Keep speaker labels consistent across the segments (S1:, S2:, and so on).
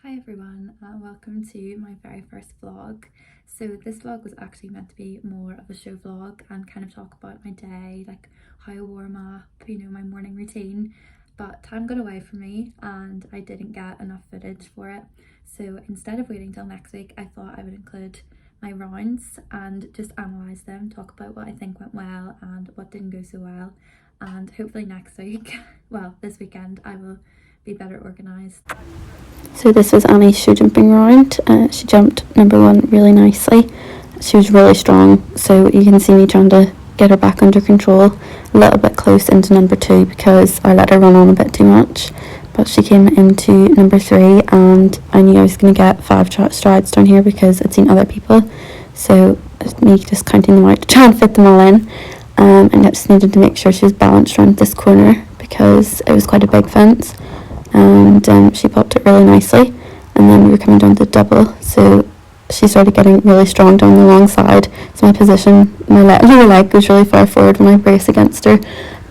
S1: Hi everyone, welcome to my very first vlog. So this vlog was actually meant to be more of a show vlog and kind of talk about my day, like how I warm up, my morning routine. But time got away from me and I didn't get enough footage for it. So instead of waiting till next week, I thought I would include my rounds and just analyse them, talk about what I think went well and what didn't go so well. And hopefully next week, well, this weekend, I will be better organised. So this was Annie's show jumping round. She jumped number one really nicely. She was really strong, so you can see me trying to get her back under control, a little bit close into number two because I let her run on a bit too much. But she came into number three and I knew I was going to get 5 strides down here because I'd seen other people. So me just counting them out to try and fit them all in. And I just needed to make sure she was balanced around this corner because it was quite a big fence. And she popped it really nicely, and then we were coming down the double, so she started getting really strong down the long side. So my position, my lower leg goes really far forward when I brace against her,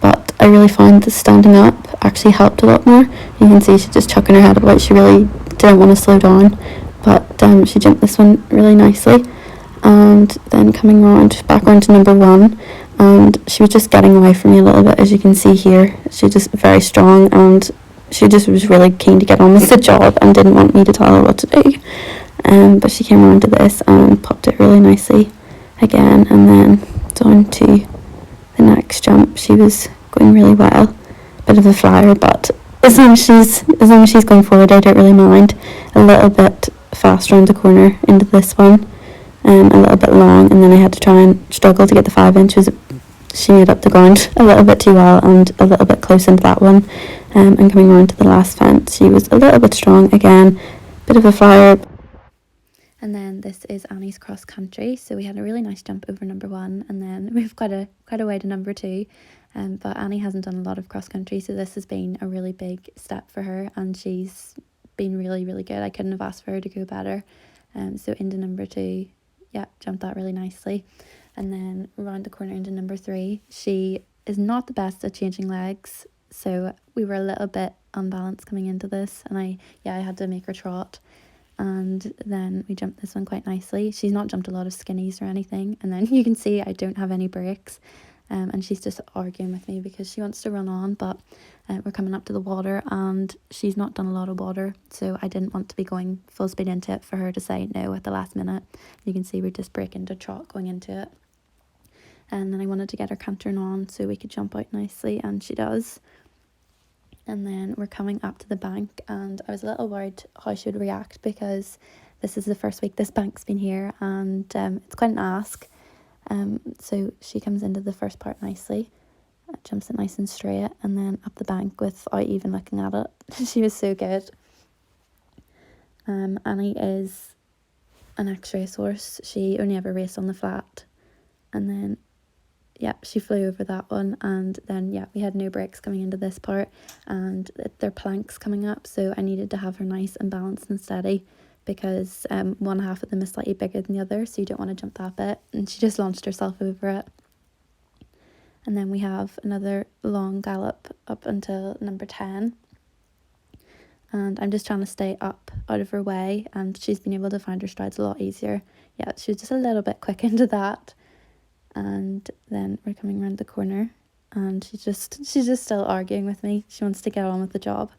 S1: but I really found that standing up actually helped a lot more. You can see she's just chucking her head about. She really didn't want to slow down, but she jumped this one really nicely. And then coming back around to number one, and she was just getting away from me a little bit, as you can see here. She's just very strong and she just was really keen to get on with the job and didn't want me to tell her what to do. But she came around to this and popped it really nicely again, and then down to the next jump. She was going really well. Bit of a flyer, but as long as she's going forward, I don't really mind. A little bit fast around the corner into this one, a little bit long, and then I had to try and struggle to get the 5 inches. She made up the ground a little bit too well and a little bit close into that one. And coming around to the last fence, she was a little bit strong again, bit of a flyer. And then this is Annie's cross country. So we had a really nice jump over number one, and then we've quite a way to number two. But Annie hasn't done a lot of cross country, so this has been a really big step for her, and she's been really, really good. I couldn't have asked for her to go better. So into number two, yeah, jumped that really nicely. And then around the corner into number three, she is not the best at changing legs, so we were a little bit unbalanced coming into this, and I had to make her trot. And then we jumped this one quite nicely. She's not jumped a lot of skinnies or anything, and then you can see I don't have any brakes, and she's just arguing with me because she wants to run on, but we're coming up to the water and she's not done a lot of water, so I didn't want to be going full speed into it for her to say no at the last minute. You can see we're just breaking to trot going into it. And then I wanted to get her cantering on so we could jump out nicely, and she does. And then we're coming up to the bank, and I was a little worried how she would react because this is the first week this bank's been here, and it's quite an ask. So she comes into the first part nicely, jumps it nice and straight, and then up the bank without even looking at it. She was so good. Annie is an X-ray source. She only ever raced on the flat, and then she flew over that one, and then we had no brakes coming into this part, and they're planks coming up, so I needed to have her nice and balanced and steady because one half of them is slightly bigger than the other, so you don't want to jump that bit, and she just launched herself over it. And then we have another long gallop up until number 10, and I'm just trying to stay up out of her way, and she's been able to find her strides a lot easier. She was just a little bit quick into that. And then we're coming around the corner, and she's just still arguing with me. She wants to get on with the job.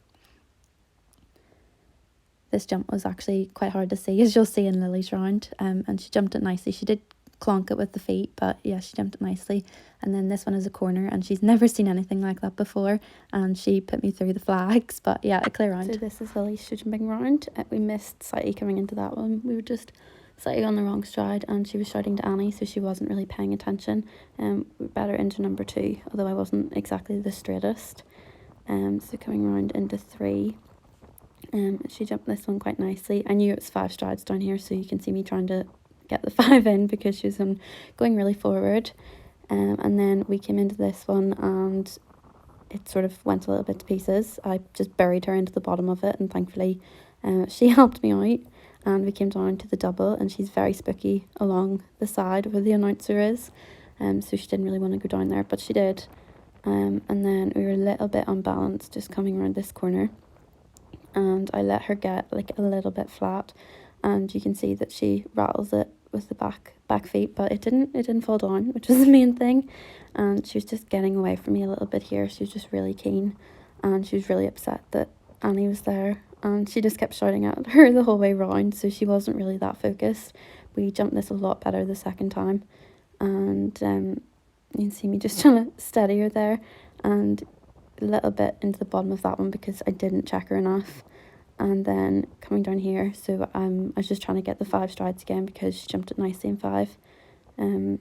S1: This jump was actually quite hard to see, as you'll see in Lily's round, and she jumped it nicely. She did clonk it with the feet, but she jumped it nicely. And then this one is a corner, and she's never seen anything like that before, and she put me through the flags, but a clear round. So this is Lily's show jumping round. We missed slightly coming into that one. We were just slightly on the wrong stride, and she was shouting to Annie, so she wasn't really paying attention. We better into number two, although I wasn't exactly the straightest. So coming around into three, she jumped this one quite nicely. I knew it was 5 strides down here, so you can see me trying to get the 5 in because she was going really forward. And then we came into this one, and it sort of went a little bit to pieces. I just buried her into the bottom of it, and thankfully she helped me out. And we came down to the double, and she's very spooky along the side where the announcer is, so she didn't really want to go down there, but she did. And then we were a little bit unbalanced just coming around this corner,
S2: and I let her get like a little bit flat, and you can see that she rattles it with the back feet, but it didn't fall down, which was the main thing. And she was just getting away from me a little bit here. She was just really keen, and she was really upset that Annie was there, and she just kept shouting at her the whole way round, so she wasn't really that focused. We jumped this a lot better the second time, and you can see me just trying to steady her there, and a little bit into the bottom of that one because I didn't check her enough. And then coming down here, so I was just trying to get the 5 strides again because she jumped it nicely in 5. You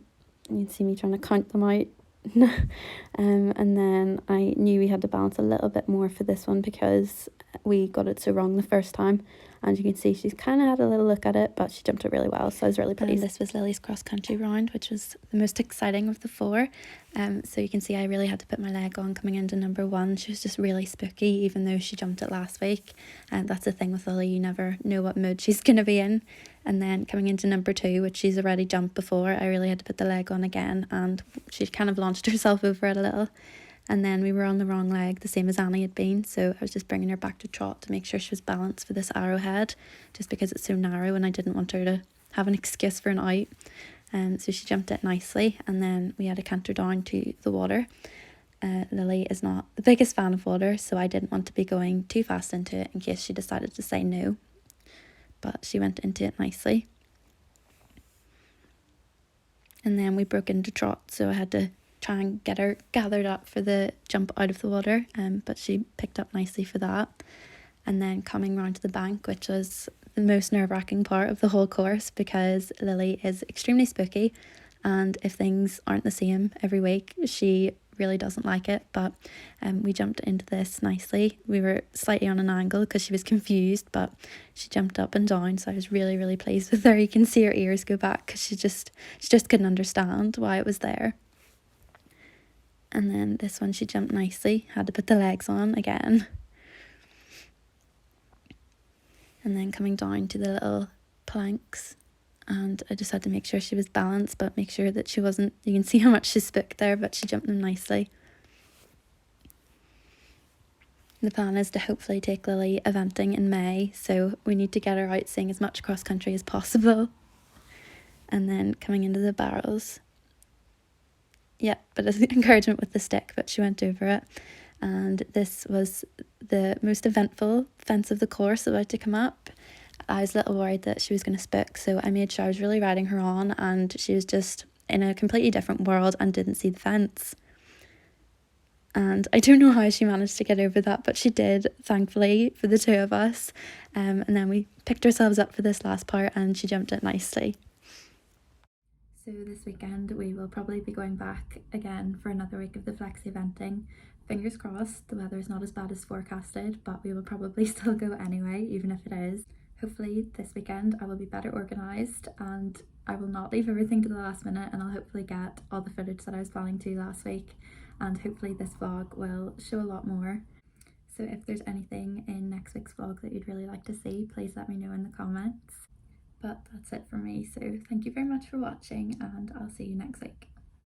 S2: can see me trying to count them out. And then I knew we had to balance a little bit more for this one because we got it so wrong the first time, and you can see she's kind of had a little look at it, but she jumped it really well, so I was really pleased. And this was Lily's cross country round, which was the most exciting of the 4. So you can see I really had to put my leg on coming into number 1. She was just really spooky, even though she jumped it last week, and that's the thing with Lily, you never know what mood she's gonna be in. And then coming into number 2, which she's already jumped before, I really had to put the leg on again, and she kind of launched herself over it a little. And then we were on the wrong leg, the same as Annie had been, so I was just bringing her back to trot to make sure she was balanced for this arrowhead, just because it's so narrow and I didn't want her to have an excuse for an out. So she jumped it nicely, and then we had to canter down to the water. Lily is not the biggest fan of water, so I didn't want to be going too fast into it in case she decided to say no. But she went into it nicely. And then we broke into trot, so I had to try and get her gathered up for the jump out of the water, but she picked up nicely for that. And then coming round to the bank, which was the most nerve-wracking part of the whole course, because Lily is extremely spooky, and if things aren't the same every week, she really doesn't like it. But we jumped into this nicely. We were slightly on an angle because she was confused, but she jumped up and down, so I was really, really pleased with her. You can see her ears go back because she just couldn't understand why it was there. And then this one she jumped nicely, had to put the legs on again. And then coming down to the little planks, and I just had to make sure she was balanced, but make sure that she wasn't, you can see how much she spooked there, but she jumped them nicely. The plan is to hopefully take Lily eventing in May, so we need to get her out seeing as much cross country as possible. And then coming into the barrels, yeah, but it's encouragement with the stick, but she went over it. And this was the most eventful fence of the course about to come up. I was a little worried that she was going to spook, so I made sure I was really riding her on, and she was just in a completely different world and didn't see the fence. And I don't know how she managed to get over that, but she did, thankfully, for the 2 of us. And then we picked ourselves up for this last part, and she jumped it nicely. So this weekend we will probably be going back again for another week of the Flexi eventing. Fingers crossed the weather is not as bad as forecasted, but we will probably still go anyway, even if it is. Hopefully this weekend I will be better organised and I will not leave everything to the last minute, and I'll hopefully get all the footage that I was planning to last week, and hopefully this vlog will show a lot more. So if there's anything in next week's vlog that you'd really like to see, please let me know in the comments. But that's it from me, so thank you very much for watching, and I'll see you next week.